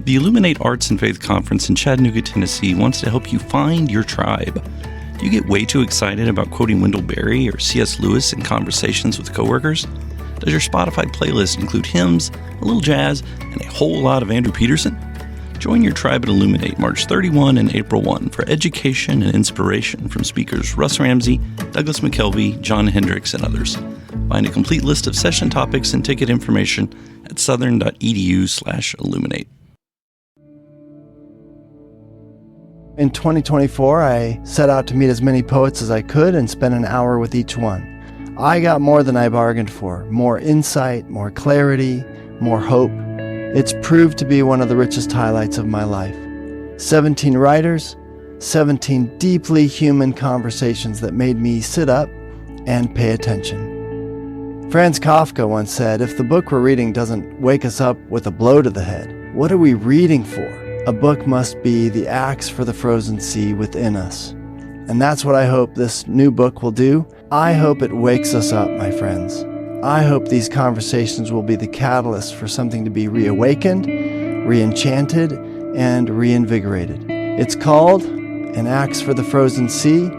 The Illuminate Arts and Faith Conference in Chattanooga, Tennessee wants to help you find your tribe. Do you get way too excited about quoting Wendell Berry or C.S. Lewis in conversations with coworkers? Does your Spotify playlist include hymns, a little jazz, and a whole lot of Andrew Peterson? Join your tribe at Illuminate March 31 and April 1 for education and inspiration from speakers Russ Ramsey, Douglas McKelvey, John Hendricks, and others. Find a complete list of session topics and ticket information at southern.edu/illuminate. In 2024, I set out to meet as many poets as I could and spend an hour with each one. I got more than I bargained for, more insight, more clarity, more hope. It's proved to be one of the richest highlights of my life. 17 writers, 17 deeply human conversations that made me sit up and pay attention. Franz Kafka once said, if the book we're reading doesn't wake us up with a blow to the head, what are we reading for? A book must be the axe for the frozen sea within us. And that's what I hope this new book will do. I hope it wakes us up, my friends. I hope these conversations will be the catalyst for something to be reawakened, re-enchanted, and reinvigorated. It's called An Axe for the Frozen Sea,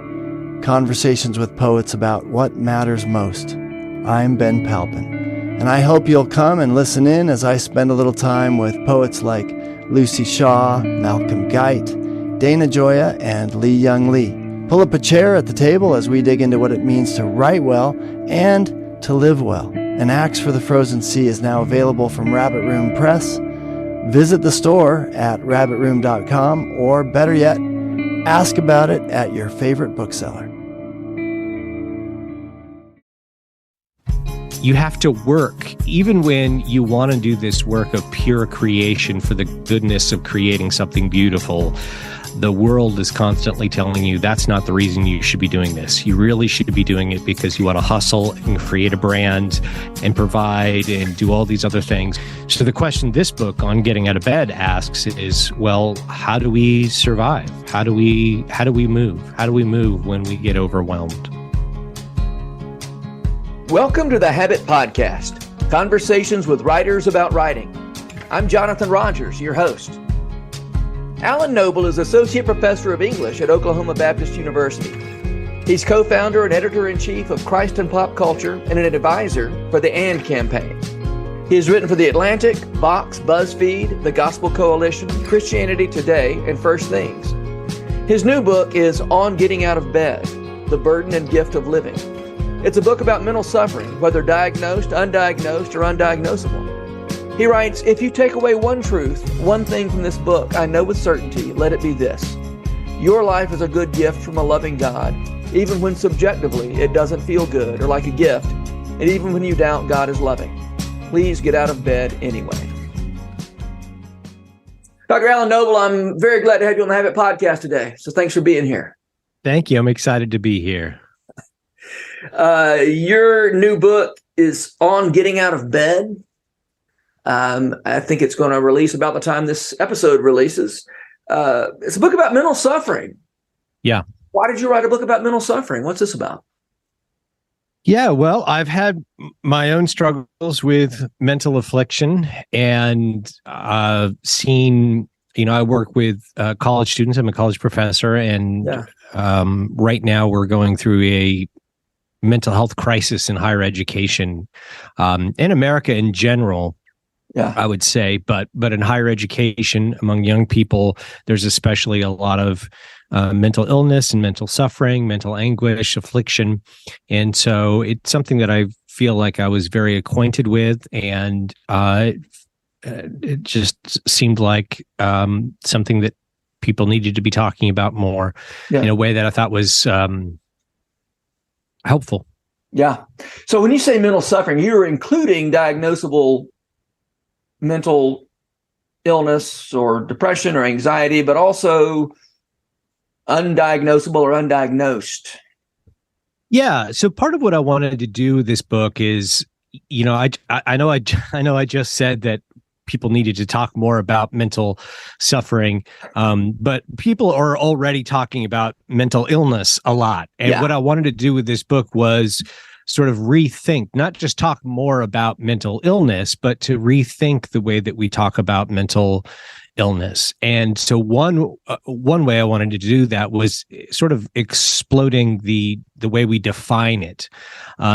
Conversations with Poets About What Matters Most. I'm Ben Palpin, and I hope you'll come and listen in as I spend a little time with poets like Lucy Shaw, Malcolm Guite, Dana Gioia, and Lee Young Lee. Pull up a chair at the table as we dig into what it means to write well and to live well. An Axe for the Frozen Sea is now available from Rabbit Room Press. Visit the store at rabbitroom.com, or better yet, ask about it at your favorite bookseller. You have to work, even when you want to do this work of pure creation for the goodness of creating something beautiful. The world is constantly telling you that's not the reason you should be doing this. You really should be doing it because you want to hustle and create a brand and provide and do all these other things. So the question this book on getting out of bed asks is, well, how do we survive? How do we move? How do we move when we get overwhelmed? Welcome to the Habit Podcast, conversations with writers about writing. I'm Jonathan Rogers, your host. Alan Noble is Associate Professor of English at Oklahoma Baptist University. He's co-founder and editor-in-chief of Christ and Pop Culture and an advisor for the AND campaign. He has written for The Atlantic, Vox, BuzzFeed, The Gospel Coalition, Christianity Today, and First Things. His new book is On Getting Out of Bed, The Burden and Gift of Living. It's a book about mental suffering, whether diagnosed, undiagnosed, or undiagnosable. He writes, if you take away one truth, one thing from this book, I know with certainty, let it be this. Your life is a good gift from a loving God, even when subjectively it doesn't feel good or like a gift, and even when you doubt God is loving. Please get out of bed anyway. Dr. Alan Noble, I'm very glad to have you on the Habit Podcast today, so thanks for being here. Thank you. I'm excited to be here. Your new book is On Getting Out of Bed. I think it's going to release about the time this episode releases. It's a book about mental suffering. Yeah. Why did you write a book about mental suffering? What's this about? Yeah, well, I've had my own struggles with mental affliction and seen, I work with college students. I'm a college professor, and right now we're going through a mental health crisis in higher education, in America in general. Yeah, I would say, but in higher education among young people, there's especially a lot of mental illness and mental suffering, mental anguish, affliction, and so it's something that I feel like I was very acquainted with, and it just seemed like something that people needed to be talking about more in a way that I thought was helpful. Yeah. So when you say mental suffering, you're including diagnosable mental illness or depression or anxiety, but also undiagnosable or undiagnosed. Yeah. So part of what I wanted to do with this book is, I know I just said that people needed to talk more about mental suffering, but people are already talking about mental illness a lot. And what I wanted to do with this book was sort of rethink, not just talk more about mental illness, but to rethink the way that we talk about mental illness. And so one way I wanted to do that was sort of exploding the way we define it,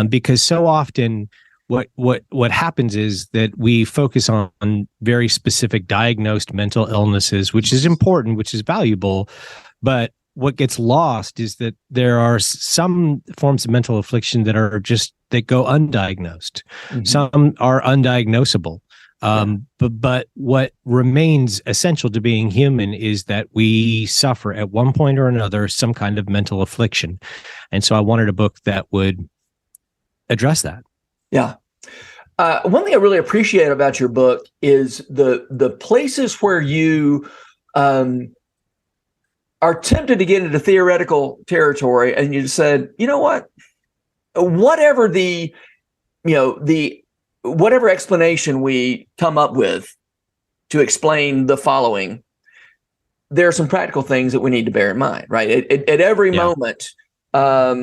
because so often what happens is that we focus on very specific diagnosed mental illnesses, which is important, which is valuable, but what gets lost is that there are some forms of mental affliction that go undiagnosed. Mm-hmm. Some are undiagnosable. But what remains essential to being human is that we suffer at one point or another some kind of mental affliction. And so I wanted a book that would address that. Yeah. One thing I really appreciate about your book is the places where you are tempted to get into theoretical territory, and you said, you know what, whatever whatever explanation we come up with to explain the following, there are some practical things that we need to bear in mind, right? At every moment, at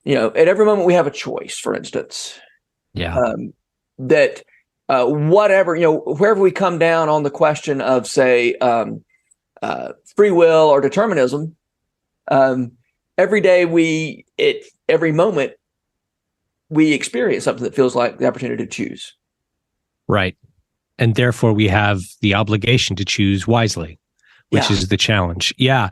every moment we have a choice, for instance. Yeah. That whatever, wherever we come down on the question of, say, free will or determinism, every moment we experience something that feels like the opportunity to choose. Right. And therefore we have the obligation to choose wisely, which is the challenge. Yeah.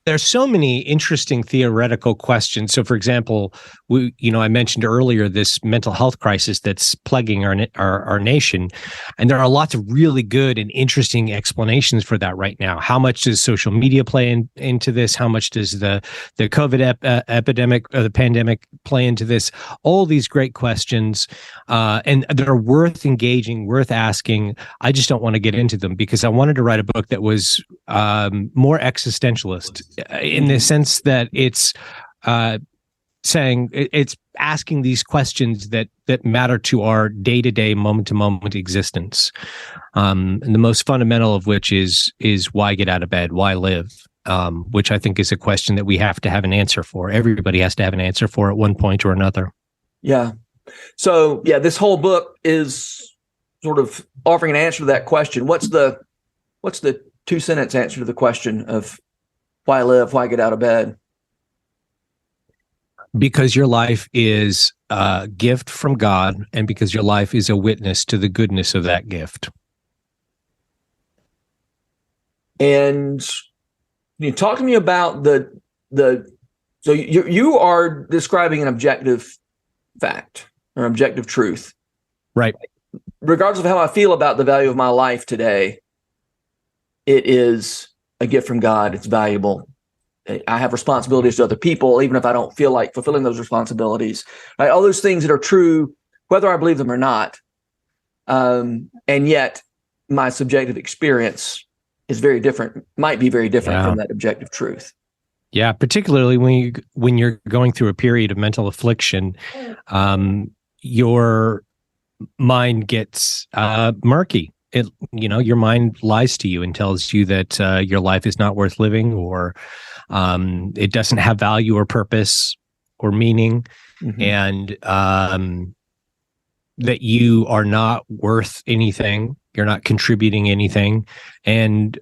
There's so many interesting theoretical questions. So for example, I mentioned earlier this mental health crisis that's plaguing our nation. And there are lots of really good and interesting explanations for that right now. How much does social media play into this? How much does the COVID epidemic or the pandemic play into this? All these great questions. And they're worth engaging, worth asking. I just don't want to get into them because I wanted to write a book that was more existentialist in the sense that it's saying it's asking these questions that matter to our day-to-day, moment-to-moment existence. And the most fundamental of which is why get out of bed, why live, which I think is a question that we have to have an answer for. Everybody has to have an answer for at one point or another. Yeah. So this whole book is sort of offering an answer to that question. What's the 2-sentence answer to the question of why live, why get out of bed? Because your life is a gift from God, and because your life is a witness to the goodness of that gift. And you talk to me about so you are describing an objective fact or objective truth. Right. Regardless of how I feel about the value of my life today, it is a gift from God. It's valuable. I have responsibilities to other people, even if I don't feel like fulfilling those responsibilities. Right? All those things that are true, whether I believe them or not. And yet, my subjective experience is very different, might be very different from that objective truth. Yeah, particularly when you're going through a period of mental affliction, your mind gets murky. Your mind lies to you and tells you that your life is not worth living, or it doesn't have value or purpose or meaning, and that you are not worth anything. You're not contributing anything. And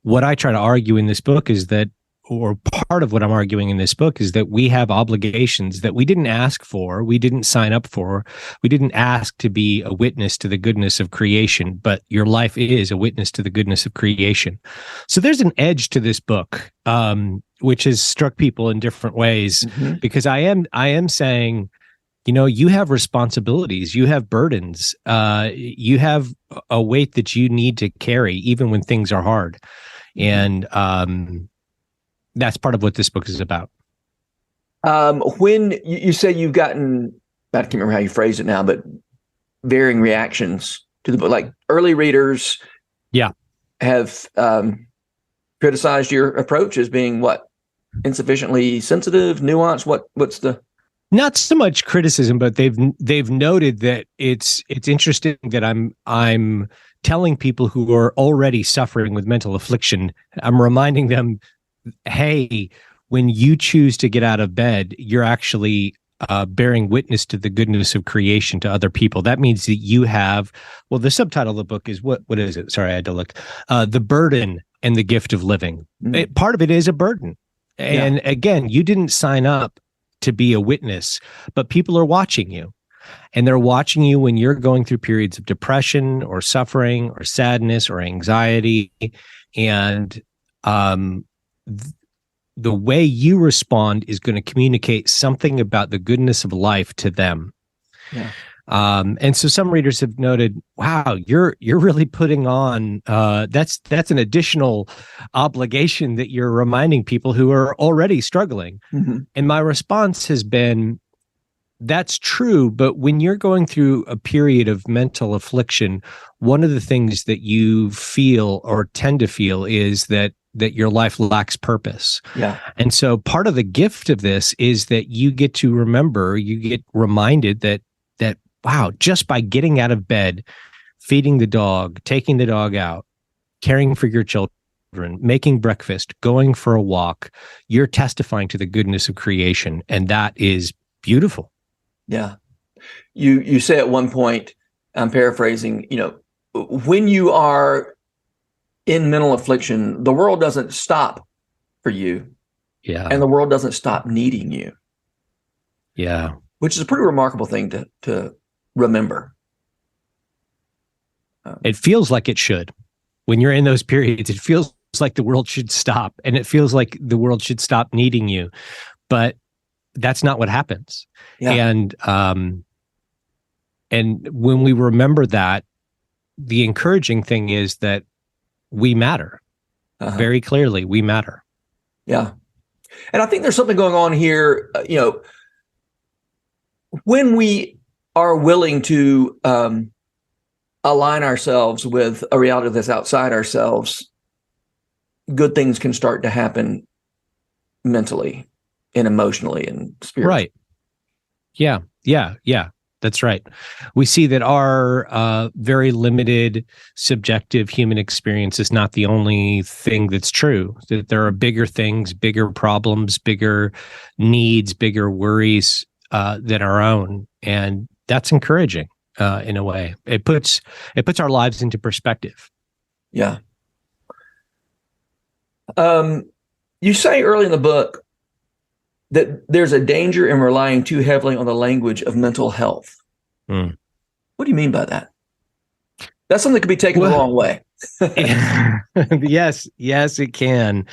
what I try to argue in this book is that, or part of what I'm arguing in this book is that we have obligations that we didn't ask for, we didn't sign up for, we didn't ask to be a witness to the goodness of creation, but your life is a witness to the goodness of creation. So there's an edge to this book, which has struck people in different ways, because I am saying, you have responsibilities, you have burdens, you have a weight that you need to carry, even when things are hard. And that's part of what this book is about. When you say you've gotten, I can't remember how you phrased it now, but varying reactions to the book, like early readers have criticized your approach as being what? Insufficiently sensitive, nuanced? What's the... Not so much criticism, but they've noted that it's interesting that I'm telling people who are already suffering with mental affliction, I'm reminding them, hey, when you choose to get out of bed, you're actually bearing witness to the goodness of creation to other people. That means that you have, well, the subtitle of the book is what is it? Sorry, I had to look. The Burden and the Gift of Living. Part of it is a burden. And again, you didn't sign up to be a witness, but people are watching you. And they're watching you when you're going through periods of depression or suffering or sadness or anxiety. And the way you respond is going to communicate something about the goodness of life to them. Yeah. And so some readers have noted, wow, you're really putting on, that's an additional obligation that you're reminding people who are already struggling. Mm-hmm. And my response has been, that's true, but when you're going through a period of mental affliction, one of the things that you feel or tend to feel is that your life lacks purpose. Yeah. And so part of the gift of this is that you get to remember, you get reminded that wow, just by getting out of bed, feeding the dog, taking the dog out, caring for your children, making breakfast, going for a walk, you're testifying to the goodness of creation, and that is beautiful. Yeah. You say at one point, I'm paraphrasing, when you are in mental affliction, the world doesn't stop for you. Yeah. And the world doesn't stop needing you. Yeah. Which is a pretty remarkable thing to remember. It feels like it should. When you're in those periods, it feels like the world should stop, and it feels like the world should stop needing you. But that's not what happens. Yeah. And when we remember that, the encouraging thing is that we matter. Very clearly, we matter. Yeah. And I think there's something going on here, when we are willing to align ourselves with a reality that's outside ourselves, good things can start to happen mentally and emotionally and spiritually. Right. Yeah. That's right. We see that our very limited subjective human experience is not the only thing that's true, that there are bigger things, bigger problems, bigger needs, bigger worries than our own. And that's encouraging in a way. It puts our lives into perspective. Yeah. You say early in the book that there's a danger in relying too heavily on the language of mental health. What do you mean by that? That's something that could be taken the wrong way. Yes, it can.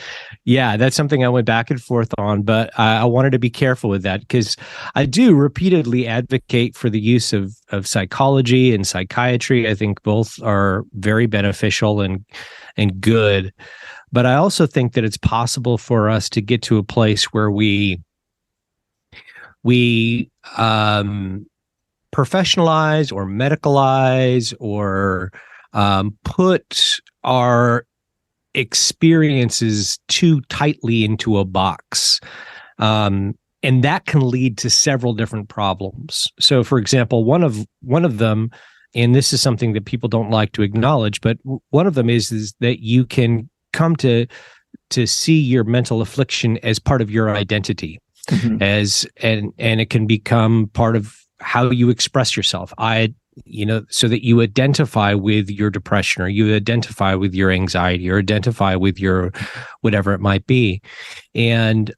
Yeah, that's something I went back and forth on, but I wanted to be careful with that because I do repeatedly advocate for the use of psychology and psychiatry. I think both are very beneficial and good. But I also think that it's possible for us to get to a place where we professionalize or medicalize or put our experiences too tightly into a box. And that can lead to several different problems. So, for example, one of them, and this is something that people don't like to acknowledge, but one of them is that you can come to see your mental affliction as part of your identity, and it can become part of how you express yourself. So that you identify with your depression, or you identify with your anxiety, or identify with your whatever it might be, and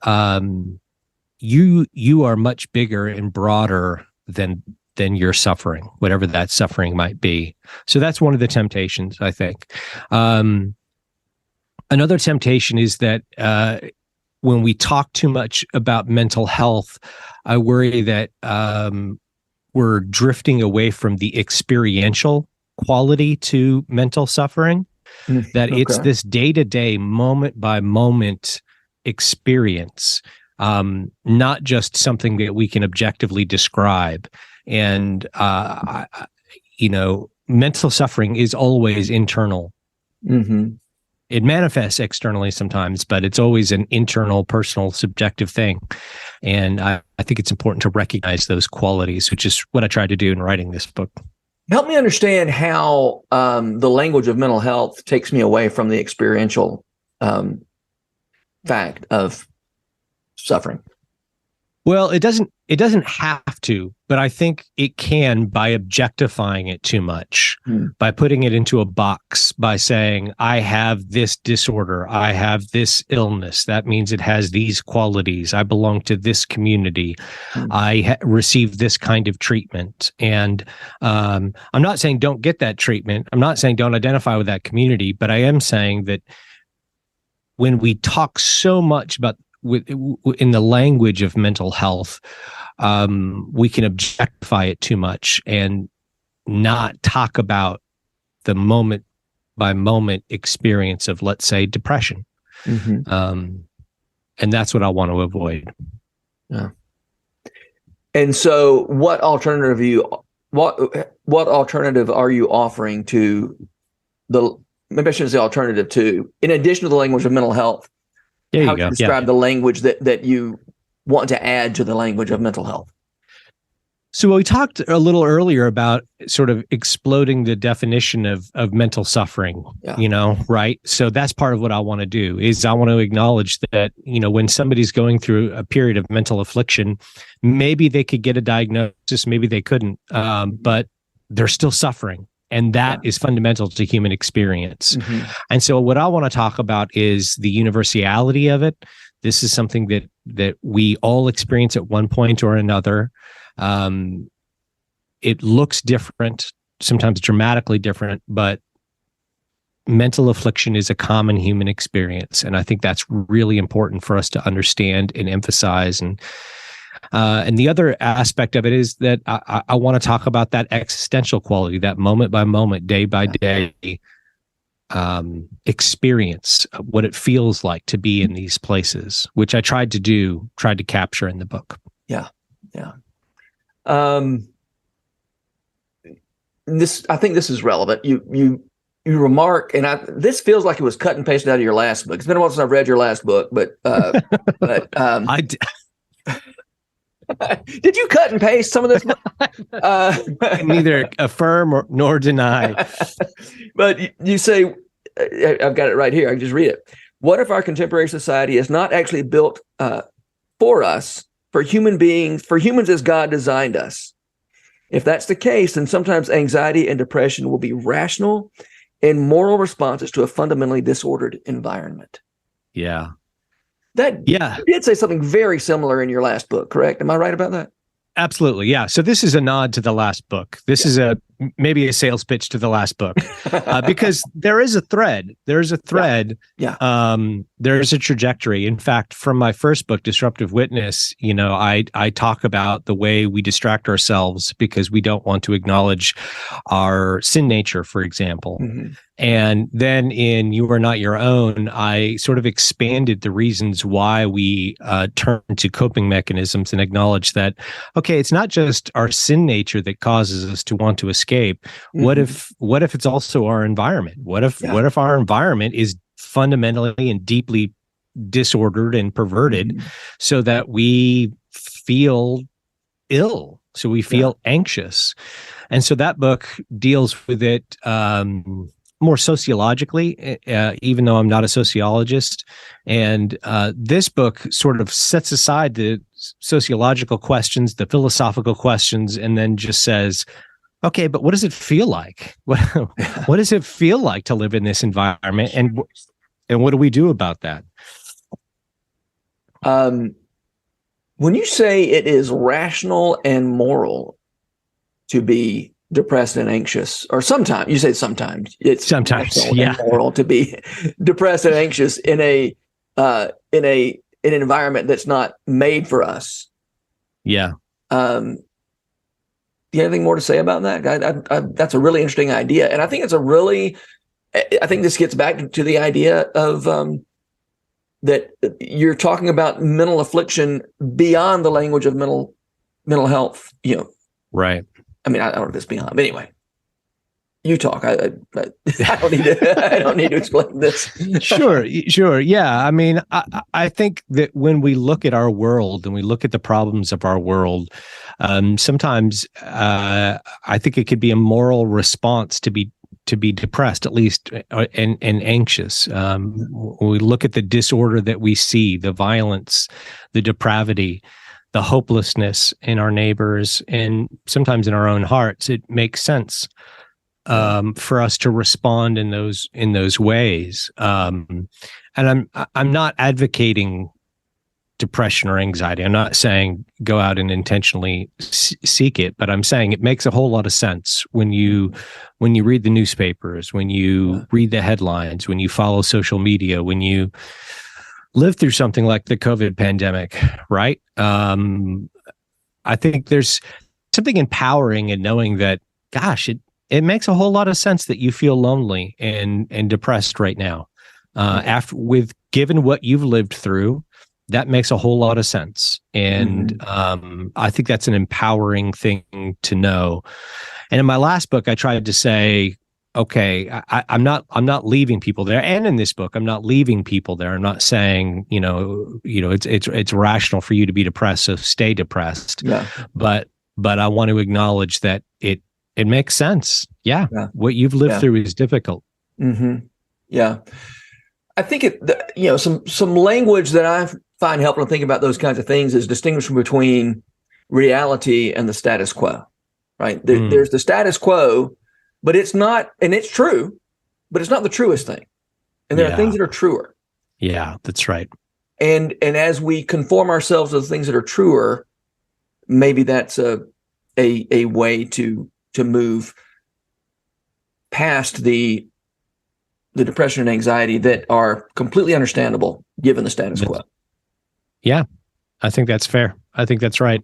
you are much bigger and broader than your suffering, whatever that suffering might be. So that's one of the temptations, I think. Another temptation is that when we talk too much about mental health, I worry that we're drifting away from the experiential quality to mental suffering, that it's this day-to-day, moment-by-moment experience, not just something that we can objectively describe. And, mental suffering is always internal. Mm-hmm. It manifests externally sometimes, but it's always an internal, personal, subjective thing. And I think it's important to recognize those qualities, which is what I tried to do in writing this book. Help me understand how the language of mental health takes me away from the experiential fact of suffering. Well, it doesn't have to, but I think it can by objectifying it too much, by putting it into a box, by saying, I have this disorder, I have this illness. That means it has these qualities. I belong to this community. I receive this kind of treatment. And I'm not saying don't get that treatment. I'm not saying don't identify with that community, but I am saying that when we talk so much about in the language of mental health, we can objectify it too much and not talk about the moment by moment experience of, let's say, depression. And that's what I want to avoid. Yeah. And so what alternative are you offering to maybe I shouldn't say alternative to, in addition to the language of mental health? There How you do you go. describe the language that you want to add to the language of mental health? So we talked a little earlier about sort of exploding the definition of mental suffering, right? So that's part of what I want to do is I want to acknowledge that, when somebody's going through a period of mental affliction, maybe they could get a diagnosis, maybe they couldn't, but they're still suffering. And that is fundamental to human experience. And so what I want to talk about is the universality of it. This is something that we all experience at one point or another. It looks different, sometimes dramatically different, but mental affliction is a common human experience. And I think that's really important for us to understand and emphasize. And the other aspect of it is that I want to talk about that existential quality, that moment by moment, day by day experience, what it feels like to be in these places, which I tried to capture in the book. Yeah. I think this is relevant. You remark, and this feels like it was cut and pasted out of your last book. It's been a while since I've read your last book, but I did. Did you cut and paste some of this? Neither affirm nor deny. But you say, I've got it right here. I can just read it. What if our contemporary society is not actually built for us, for humans as God designed us? If that's the case, then sometimes anxiety and depression will be rational and moral responses to a fundamentally disordered environment. Yeah. You did say something very similar in your last book, correct? Am I right about that? Absolutely. Yeah. So this is a nod to the last book. This is maybe a sales pitch to the last book, because there is a thread. There's a thread. Yeah. There's a trajectory. In fact, from my first book, Disruptive Witness, I talk about the way we distract ourselves because we don't want to acknowledge our sin nature, for example. And then in You Are Not Your Own, I sort of expanded the reasons why we turn to coping mechanisms and acknowledge that, okay, it's not just our sin nature that causes us to want to escape. What if it's also our environment? What if our environment is fundamentally and deeply disordered and perverted so that we feel ill, so we feel anxious? And so that book deals with it more sociologically, even though I'm not a sociologist. And this book sort of sets aside the sociological questions, the philosophical questions, and then just says, okay, but what does it feel like? What does it feel like to live in this environment? And what do we do about that? When you say it is rational and moral to be depressed and anxious, or sometimes it's moral to be depressed and anxious in an environment that's not made for us. Yeah. Do you have anything more to say about that? That's a really interesting idea, and I think I think this gets back to the idea of that you're talking about mental affliction beyond the language of mental health. Right. I mean, I don't know if it's beyond, but anyway, you talk. I don't need to explain this. Sure. Yeah. I mean, I think that when we look at our world and we look at the problems of our world, sometimes I think it could be a moral response to be depressed, at least, and anxious. When we look at the disorder that we see, the violence, the depravity, the hopelessness in our neighbors and sometimes in our own hearts, it makes sense for us to respond in those ways. And I'm not advocating depression or anxiety. I'm not saying go out and intentionally seek it, but I'm saying it makes a whole lot of sense when you read the newspapers, when you read the headlines, when you follow social media, when you live through something like the COVID pandemic, right? I think there's something empowering in knowing that, gosh, it makes a whole lot of sense that you feel lonely and depressed right now. Given what you've lived through, that makes a whole lot of sense. And I think that's an empowering thing to know. And in my last book, I tried to say, okay, I'm not leaving people there. And in this book, I'm not leaving people there. I'm not saying, it's rational for you to be depressed, so stay depressed. Yeah. But I want to acknowledge that it makes sense. Yeah. What you've lived through is difficult. Mm-hmm. Yeah. I think some language that I find helpful to think about those kinds of things is distinguishing between reality and the status quo, right? There's the status quo, but it's not, and it's true, but it's not the truest thing. And there are things that are truer. Yeah, that's right. And as we conform ourselves to the things that are truer, maybe that's a way to move past the depression and anxiety that are completely understandable given the status quo. Yeah, I think that's fair. I think that's right.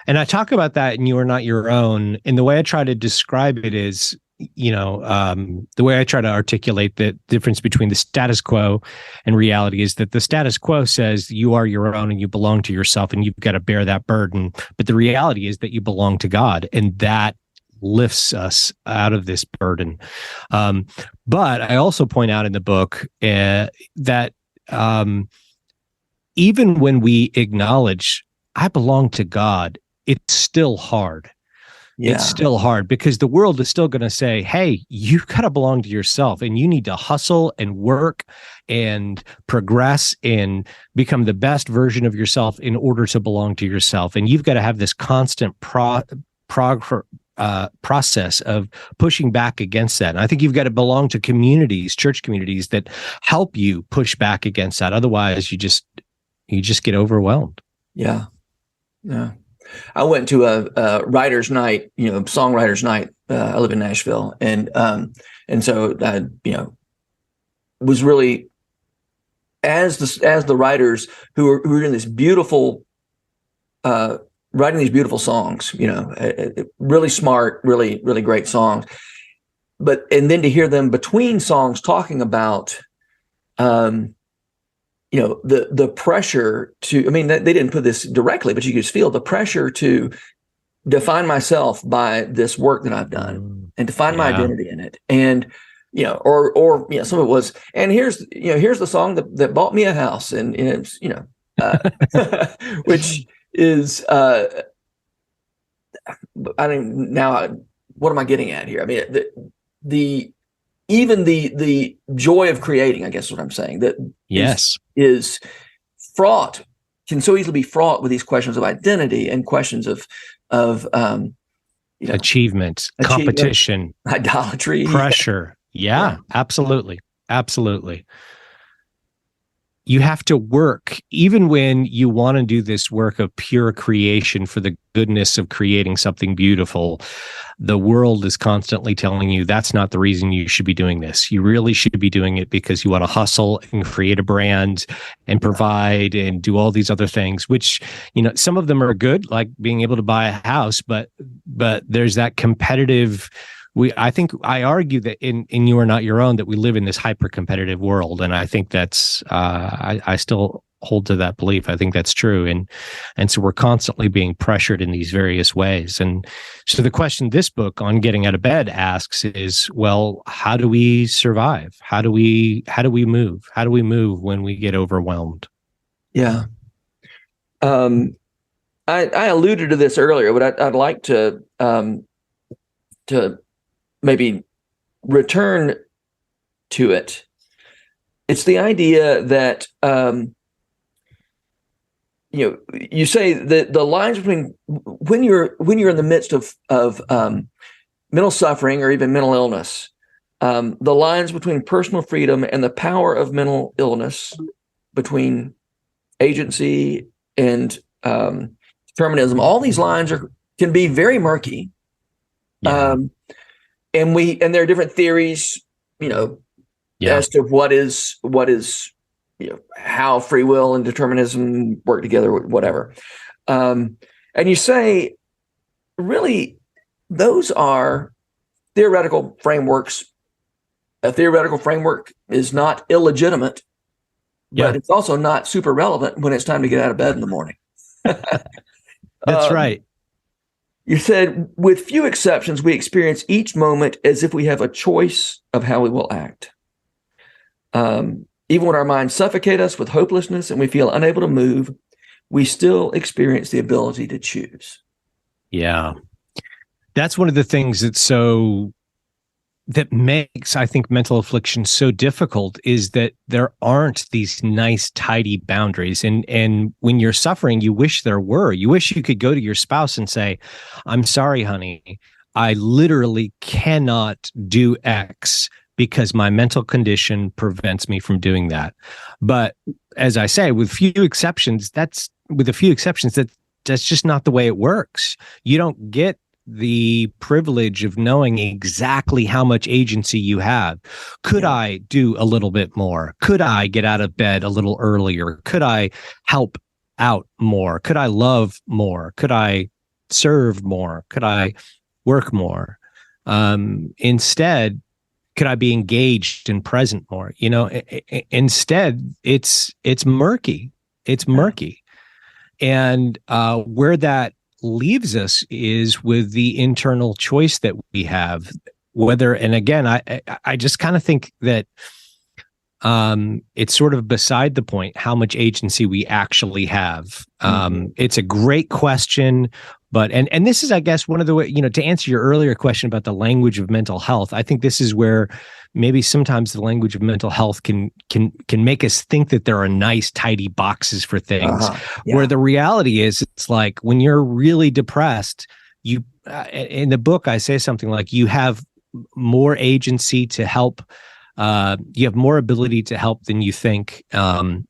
And I talk about that in You Are Not Your Own. And the way I try to describe it is, the way I try to articulate the difference between the status quo and reality is that the status quo says you are your own and you belong to yourself and you've got to bear that burden. But the reality is that you belong to God, and that lifts us out of this burden. But I also point out in the book that even when we acknowledge I belong to God, it's still hard. Yeah. It's still hard because the world is still going to say, hey, you got to belong to yourself and you need to hustle and work and progress and become the best version of yourself in order to belong to yourself. And you've got to have this constant process of pushing back against that. And I think you've got to belong to communities, church communities that help you push back against that. Otherwise, you just get overwhelmed. Yeah. Yeah. I went to a writer's night, songwriter's night. I live in Nashville. And so I, was really, as the writers who are in this beautiful, writing these beautiful songs, really smart, really, really great songs. And then to hear them between songs talking about, the pressure to, they didn't put this directly, but you could just feel the pressure to define myself by this work that I've done and to find my identity in it. And, or some of it was, and here's the song that bought me a house. And it's, which is, what am I getting at here? Even the joy of creating, I guess is what I'm saying, that is fraught, can so easily be fraught with these questions of identity and questions of achievement, competition, idolatry, pressure. Yeah, absolutely. Absolutely. You have to work, even when you want to do this work of pure creation for the goodness of creating something beautiful. The world is constantly telling you that's not the reason you should be doing this. You really should be doing it because you want to hustle and create a brand and provide and do all these other things, which, some of them are good, like being able to buy a house, but there's that competitive. I argue that in You Are Not Your Own that we live in this hyper competitive world, and I think that's I still hold to that belief. I think that's true, and so we're constantly being pressured in these various ways. And so the question this book on getting out of bed asks is, well, how do we survive? How do we move? How do we move when we get overwhelmed? Yeah. I alluded to this earlier, but I'd like to maybe return to it. It's the idea that, you say that the lines between when you're in the midst of mental suffering or even mental illness, the lines between personal freedom and the power of mental illness, between agency and determinism, all these lines can be very murky. Yeah. And there are different theories, as to what is how free will and determinism work together, whatever. And you say, really, those are theoretical frameworks. A theoretical framework is not illegitimate, but it's also not super relevant when it's time to get out of bed in the morning. That's right. You said, with few exceptions, we experience each moment as if we have a choice of how we will act. Even when our minds suffocate us with hopelessness and we feel unable to move, we still experience the ability to choose. Yeah. That's one of the things that makes, I think, mental affliction so difficult, is that there aren't these nice, tidy boundaries. And when you're suffering, you wish there were. You wish you could go to your spouse and say, I'm sorry, honey, I literally cannot do X because my mental condition prevents me from doing that. But as I say, with a few exceptions, that's just not the way it works. You don't get the privilege of knowing exactly how much agency you have. Could I do a little bit more? Could I get out of bed a little earlier? Could I help out more? Could I love more? Could I serve more? Could I work more? Instead, could I be engaged and present more? Instead, it's murky. It's murky. And where that leaves us is with the internal choice that we have, whether, and again, I just kind of think that it's sort of beside the point how much agency we actually have. It's a great question, but and this is, I guess, one of the way, to answer your earlier question about the language of mental health, I think this is where maybe sometimes the language of mental health can make us think that there are nice, tidy boxes for things, where the reality is, it's like when you're really depressed, you in the book, I say something like, you have more agency to help. You have more ability to help than you think, and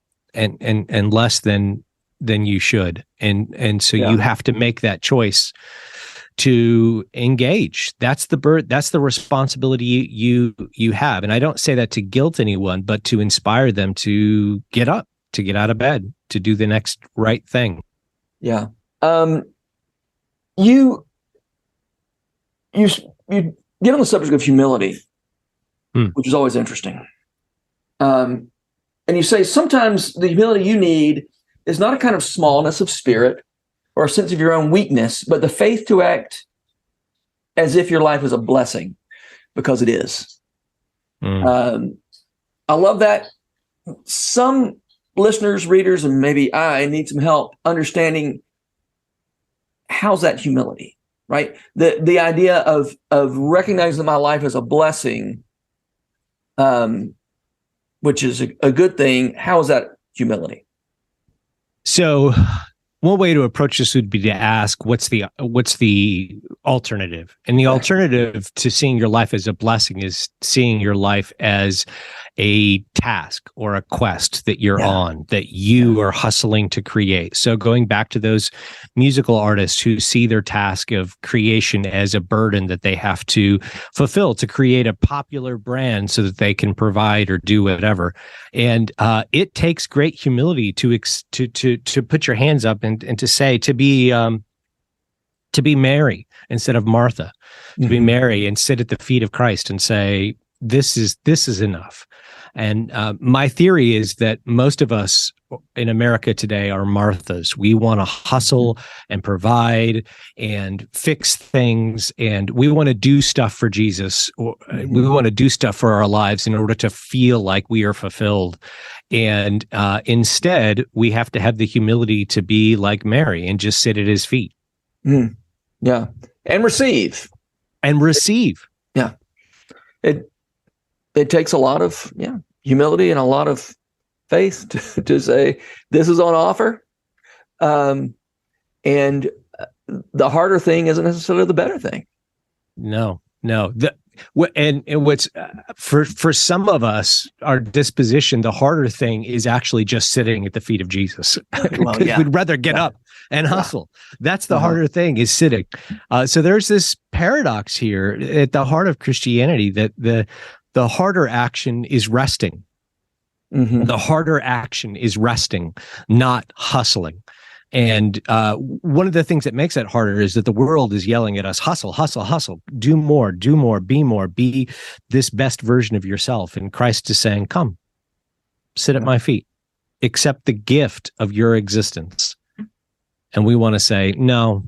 less than you should. And so you have to make that choice to engage. That's the responsibility you have. And I don't say that to guilt anyone, but to inspire them to get up, to get out of bed, to do the next right thing. Yeah. You get on the subject of humility, which is always interesting. And you say sometimes the humility you need is not a kind of smallness of spirit or a sense of your own weakness, but the faith to act as if your life is a blessing, because it is. I love that. Some listeners, readers, and maybe I need some help understanding, how's that humility, right? The idea of recognizing my life as a blessing, which is a good thing. How is that humility? So one way to approach this would be to ask, what's the alternative? And the alternative to seeing your life as a blessing is seeing your life as a task or a quest that you're on, that you are hustling to create. So going back to those musical artists who see their task of creation as a burden that they have to fulfill to create a popular brand so that they can provide or do whatever. And it takes great humility to put your hands up and to say, to be Mary instead of Martha, to be Mary and sit at the feet of Christ and say, this is enough. And my theory is that most of us in America today are Marthas. We want to hustle and provide and fix things, and we want to do stuff for Jesus, or we want to do stuff for our lives in order to feel like we are fulfilled. And instead, we have to have the humility to be like Mary and just sit at his feet. Yeah. And receive. Yeah. It takes a lot of humility and a lot of faith to say, this is on offer. And the harder thing isn't necessarily the better thing. No. And what's for some of us, our disposition, the harder thing is actually just sitting at the feet of Jesus. Well, yeah. We'd rather get up and hustle. That's the harder thing, is sitting. So there's this paradox here at the heart of Christianity, that the harder action is resting. Mm-hmm. The harder action is resting, not hustling. And one of the things that makes that harder is that the world is yelling at us, hustle, hustle, hustle, do more, be this best version of yourself. And Christ is saying, come, sit at my feet, accept the gift of your existence. And we want to say, no,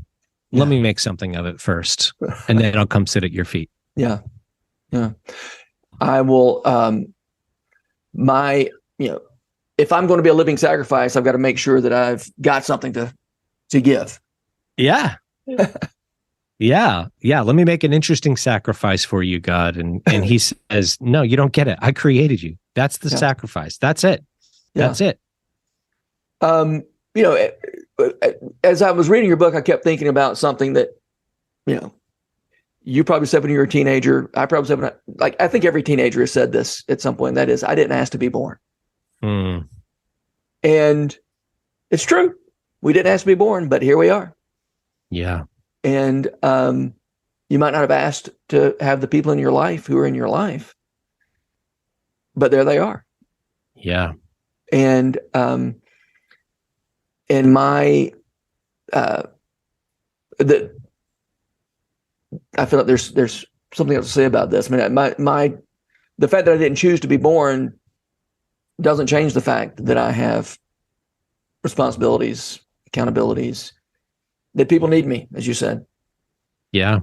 let me make something of it first, and then I'll come sit at your feet. Yeah. I will, if I'm going to be a living sacrifice, I've got to make sure that I've got something to give. Yeah. Yeah. Let me make an interesting sacrifice for you, God. And he says, no, you don't get it. I created you. That's the sacrifice. That's it. That's it. As I was reading your book, I kept thinking about something that, you probably said when you were a teenager. I probably said I think every teenager has said this at some point. That is, I didn't ask to be born. And it's true. We didn't ask to be born, but here we are. Yeah. And you might not have asked to have the people in your life who are in your life, but there they are. Yeah. And my I feel like there's something else to say about this. I mean, the fact that I didn't choose to be born doesn't change the fact that I have responsibilities, accountabilities, that people need me, as you said. Yeah.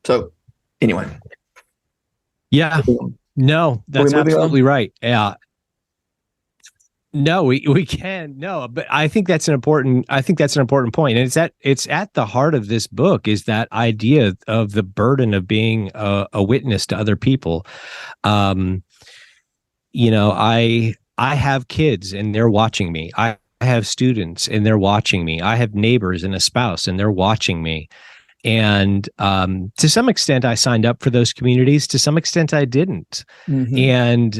So anyway. Yeah. No, that's absolutely right. Yeah. No, we can. No, but I think that's an important point. And it's at the heart of this book, is that idea of the burden of being a witness to other people. I have kids and they're watching me. I have students and they're watching me. I have neighbors and a spouse and they're watching me. And to some extent, I signed up for those communities. To some extent, I didn't. Mm-hmm. And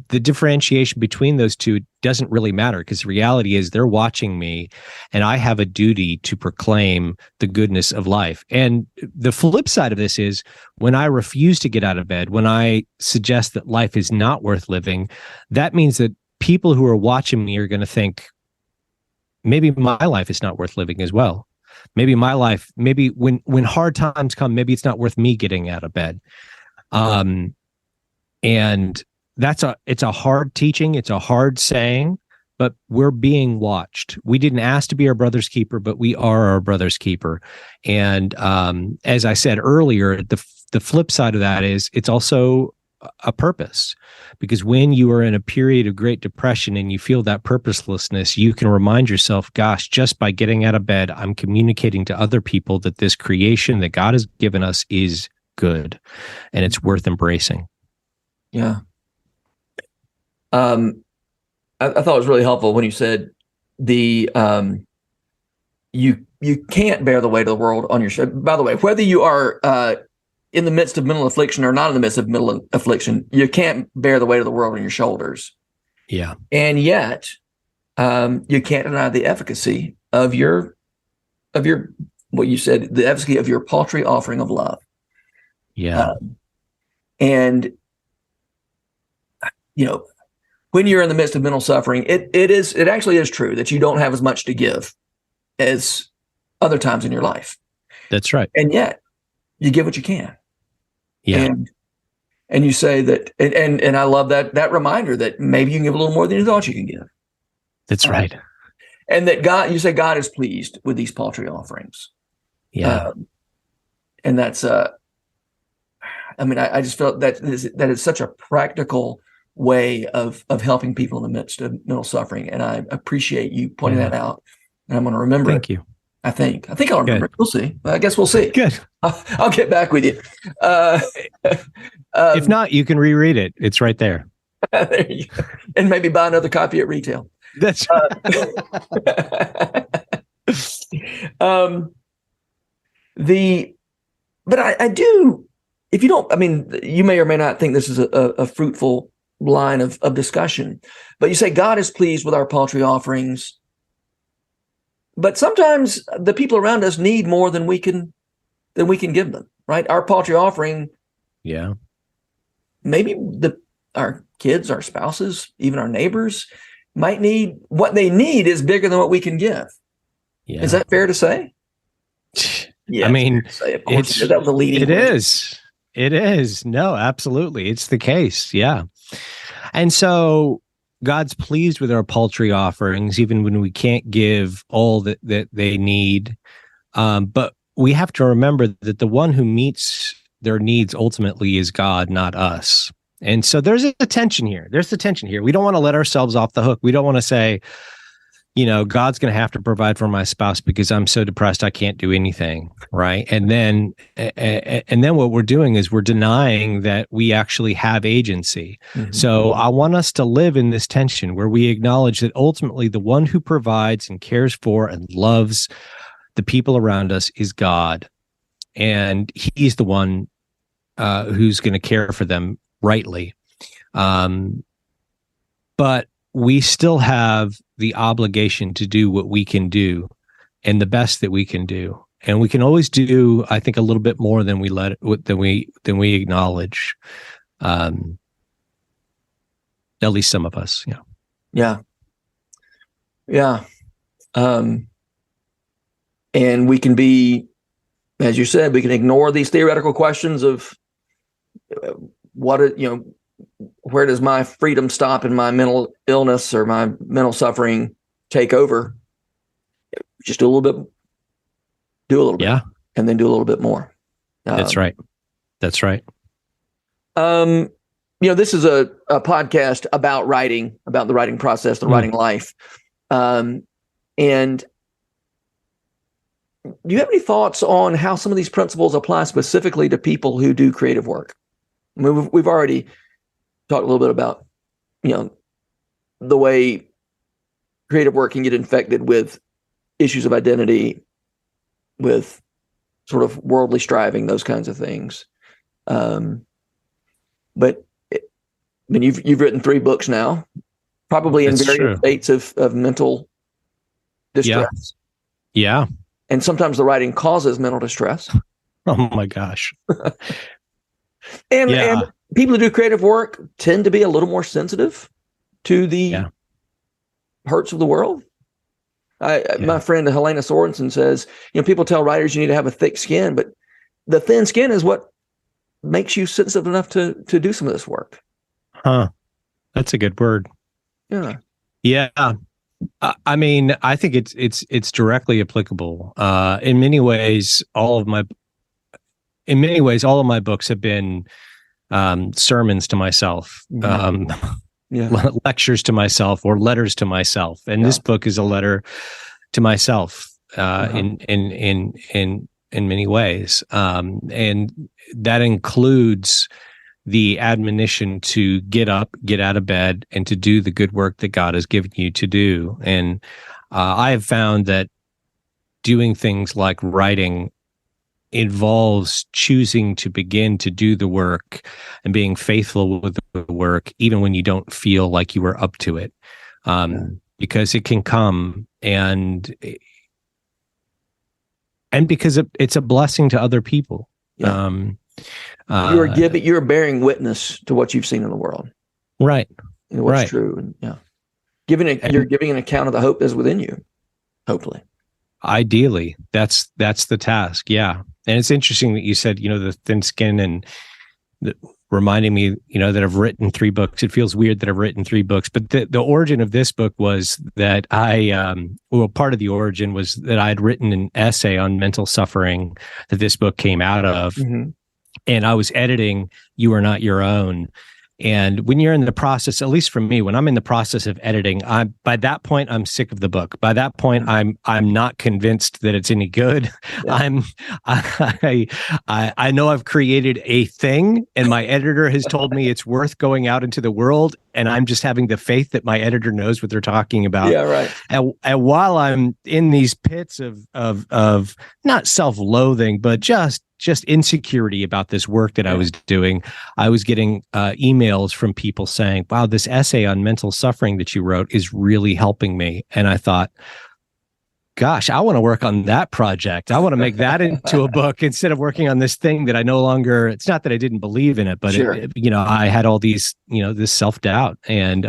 the differentiation between those two doesn't really matter, because the reality is they're watching me, and I have a duty to proclaim the goodness of life. And the flip side of this is, when I refuse to get out of bed, when I suggest that life is not worth living, that means that people who are watching me are going to think, maybe my life is not worth living as well. Maybe my life, maybe when hard times come, maybe it's not worth me getting out of bed. And it's a hard teaching. It's a hard saying, but we're being watched. We didn't ask to be our brother's keeper, but we are our brother's keeper. And as I said earlier, the flip side of that is it's also a purpose, because when you are in a period of Great Depression and you feel that purposelessness, you can remind yourself, gosh, just by getting out of bed, I'm communicating to other people that this creation that God has given us is good and it's worth embracing. Yeah. I thought it was really helpful when you said you can't bear the weight of the world on your shoulders. By the way, whether you are in the midst of mental affliction or not in the midst of mental affliction, you can't bear the weight of the world on your shoulders. Yeah. And yet, you can't deny the efficacy of your what you said, the efficacy of your paltry offering of love. Yeah. And when you're in the midst of mental suffering, it actually is true that you don't have as much to give as other times in your life. That's right. And yet you give what you can. Yeah. And you say that, and I love that reminder that maybe you can give a little more than you thought you can give. That's right. And that you say God is pleased with these paltry offerings. Yeah. And that's, I just felt that is such a practical way of helping people in the midst of mental suffering. And I appreciate you pointing that out. And I'm going to remember. Thank you. I think I'll remember. Good. We'll see. I guess we'll see. Good. I'll get back with you. If not, you can reread it. It's right there. There you go. And maybe buy another copy at retail. That's but I do, if you don't, I mean, you may or may not think this is a fruitful line of discussion, but you say God is pleased with our paltry offerings, but sometimes the people around us need more than we can give them, right? Our paltry offering, yeah, maybe our kids, our spouses, even our neighbors might need, what they need is bigger than what we can give. yeah. Is that fair to say? Yeah, I mean, of course, that was a leading it question. is. It is. No, absolutely. It's the case. Yeah. And so God's pleased with our paltry offerings, even when we can't give all that they need. But we have to remember that the one who meets their needs ultimately is God, not us. And so there's a tension here. There's the tension here. We don't want to let ourselves off the hook. We don't want to say, God's going to have to provide for my spouse because I'm so depressed I can't do anything, right? And then what we're doing is we're denying that we actually have agency. Mm-hmm. So I want us to live in this tension where we acknowledge that ultimately the one who provides and cares for and loves the people around us is God, and He's the one who's going to care for them rightly. But we still have the obligation to do what we can do and the best that we can do. And we can always do, I think, a little bit more than we acknowledge. At least some of us. Yeah. Yeah. Yeah. And we can be, as you said, we can ignore these theoretical questions of where does my freedom stop and my mental illness or my mental suffering take over? Just do a little bit, yeah, and then do a little bit more. That's right. That's right. This is a podcast about writing, about the writing process, the writing life. And do you have any thoughts on how some of these principles apply specifically to people who do creative work? I mean, we've already talked a little bit about, the way creative work can get infected with issues of identity, with sort of worldly striving, those kinds of things. But you've written 3 books now, probably in various states of mental distress. Yeah. And sometimes the writing causes mental distress. Oh my gosh. And people who do creative work tend to be a little more sensitive to the hurts of the world. My friend Helena Sorensen says, people tell writers you need to have a thick skin, but the thin skin is what makes you sensitive enough to do some of this work. Huh. That's a good word. Yeah. Yeah. I mean, I think it's directly applicable. In many ways, all of my books have been sermons to myself, lectures to myself, or letters to myself. And this book is a letter to myself in many ways, and that includes the admonition to get up, get out of bed, and to do the good work that God has given you to do. And I have found that doing things like writing involves choosing to begin to do the work and being faithful with the work, even when you don't feel like you were up to it, because it can come and because it's a blessing to other people. Yeah. You're bearing witness to what you've seen in the world, right? And what's true, and you're giving an account of the hope that's within you. Hopefully, ideally, that's the task. Yeah, and it's interesting that you said the thin skin and reminding me that I've written 3 books. It feels weird that I've written 3 books, but the origin of this book was that part of the origin was that I had written an essay on mental suffering that this book came out of. Mm-hmm. And I was editing You Are Not Your Own. And when you're in the process, at least for me, when I'm in the process of editing, by that point I'm sick of the book. By that point, I'm not convinced that it's any good. Yeah. I know I've created a thing, and my editor has told me it's worth going out into the world, and I'm just having the faith that my editor knows what they're talking about. Yeah, right. And while I'm in these pits of not self-loathing, but just insecurity about this work that I was doing, I was getting emails from people saying, wow, this essay on mental suffering that you wrote is really helping me. And I thought, gosh, I want to work on that project. I want to make that into a book instead of working on this thing that I no longer, it's not that I didn't believe in it, but I had all these, this self-doubt. And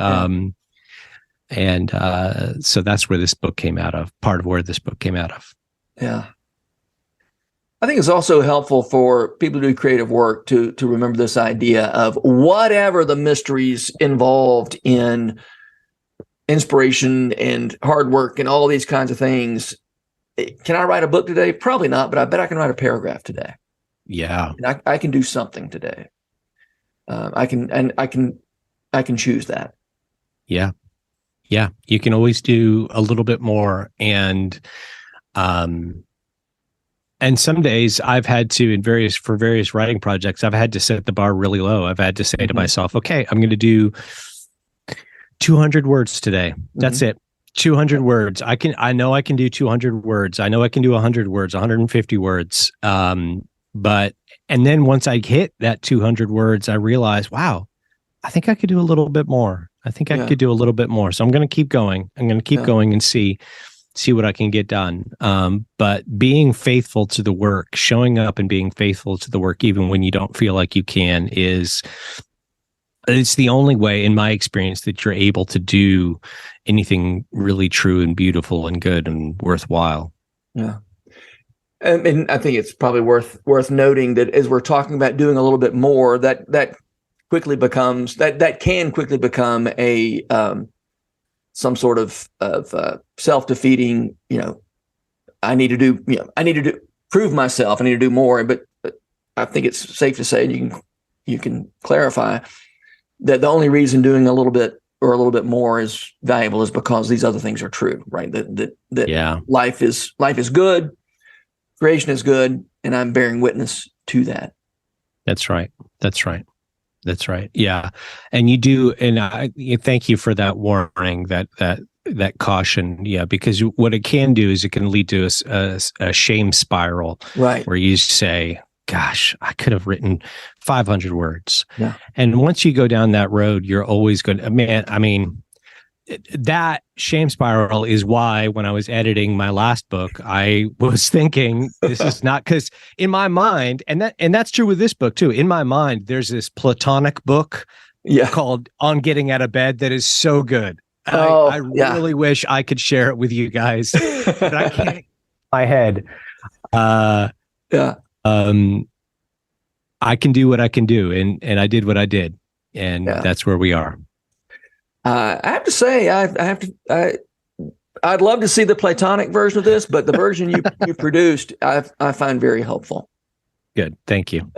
so that's where this book came out of, part of where this book came out of. Yeah. I think it's also helpful for people to do creative work to remember this idea of whatever the mysteries involved in inspiration and hard work and all these kinds of things. Can I write a book today? Probably not, but I bet I can write a paragraph today. Yeah. And I can do something today. I can choose that. Yeah. Yeah. You can always do a little bit more. And some days I've had to, for various writing projects, I've had to set the bar really low. I've had to say to myself, okay, I'm going to do 200 words today. That's it. 200 words. I know I can do 200 words. I know I can do 100 words, 150 words. And then once I hit that 200 words, I realized, wow, I think I could do a little bit more. I think I could do a little bit more. So I'm going to keep going. I'm going to keep going and see what I can get done. But being faithful to the work, showing up and being faithful to the work, even when you don't feel like you can, it's the only way, in my experience, that you're able to do anything really true and beautiful and good and worthwhile. Yeah. And I think it's probably worth noting that as we're talking about doing a little bit more, that quickly becomes, that can quickly become a, some sort of self-defeating, I need to prove myself. I need to do more. But I think it's safe to say, and you can clarify that the only reason doing a little bit or a little bit more is valuable is because these other things are true, right? That life is good, creation is good, and I'm bearing witness to that. That's right. Yeah. And you do, and I thank you for that warning, that caution. Yeah, because what it can do is it can lead to a shame spiral, right? Where you say, gosh, I could have written 500 words. Yeah. And once you go down that road, you're always going to, that shame spiral is why when I was editing my last book, I was thinking this is not, because in my mind, and that's true with this book too. In my mind, there's this platonic book called On Getting Out of Bed that is so good. I really wish I could share it with you guys, but I can't in my head. I can do what I can do, and I did what I did, and that's where we are. I have to say, I'd love to see the platonic version of this, but the version you produced, I find very helpful. Good, thank you.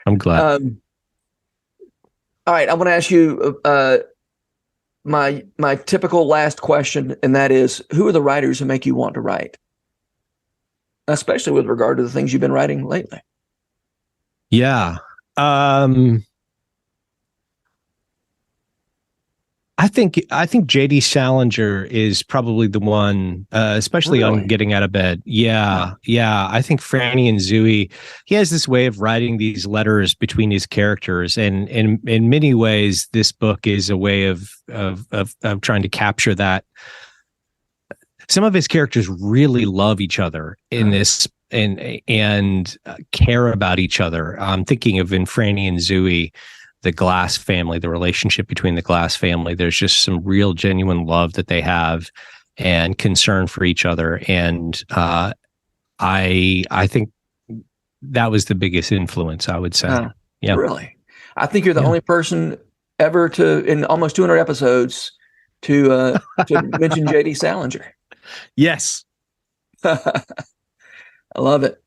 I'm glad. All right, I want to ask you my typical last question, and that is, who are the writers who make you want to write, especially with regard to the things you've been writing lately? Yeah. I think J.D. Salinger is probably the one, especially on Getting Out of Bed. Yeah. I think Franny and Zooey, he has this way of writing these letters between his characters, and in many ways, this book is a way of trying to capture that. Some of his characters really love each other in this and care about each other. I'm thinking of in Franny and Zooey, the Glass family, the relationship between the Glass family. There's just some real genuine love that they have and concern for each other. And I think that was the biggest influence, I would say. Yeah, really. I think you're the only person ever in almost 200 episodes to mention J.D. Salinger. Yes. I love it.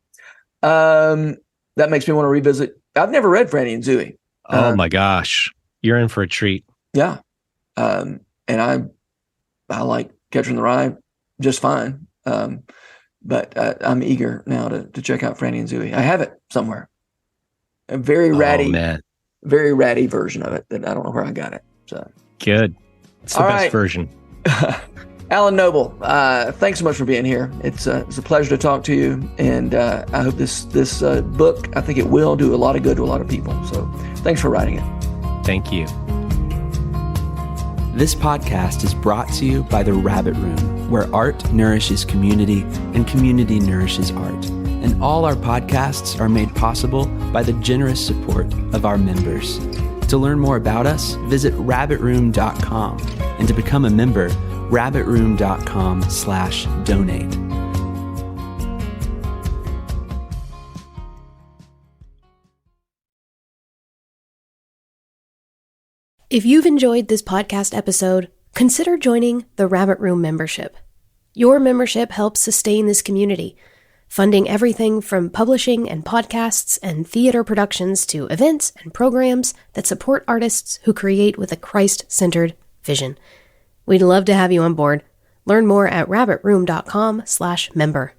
That makes me want to revisit. I've never read Franny and Zooey. Oh my gosh. you're in for a treat. Yeah. And I like Catcher in the Rye just fine. But I'm eager now to check out Franny and Zooey. I have it somewhere. A very ratty, very ratty version of it that I don't know where I got it. So good. It's the best version. Alan Noble, thanks so much for being here. It's a pleasure to talk to you, and I hope this book, I think it will do a lot of good to a lot of people. So thanks for writing it. Thank you. This podcast is brought to you by The Rabbit Room, where art nourishes community and community nourishes art. And all our podcasts are made possible by the generous support of our members. To learn more about us, visit rabbitroom.com. And to become a member, rabbitroom.com/donate. If you've enjoyed this podcast episode, consider joining the Rabbit Room membership. Your membership helps sustain this community, funding everything from publishing and podcasts and theater productions to events and programs that support artists who create with a Christ-centered vision. We'd love to have you on board. Learn more at rabbitroom.com/member.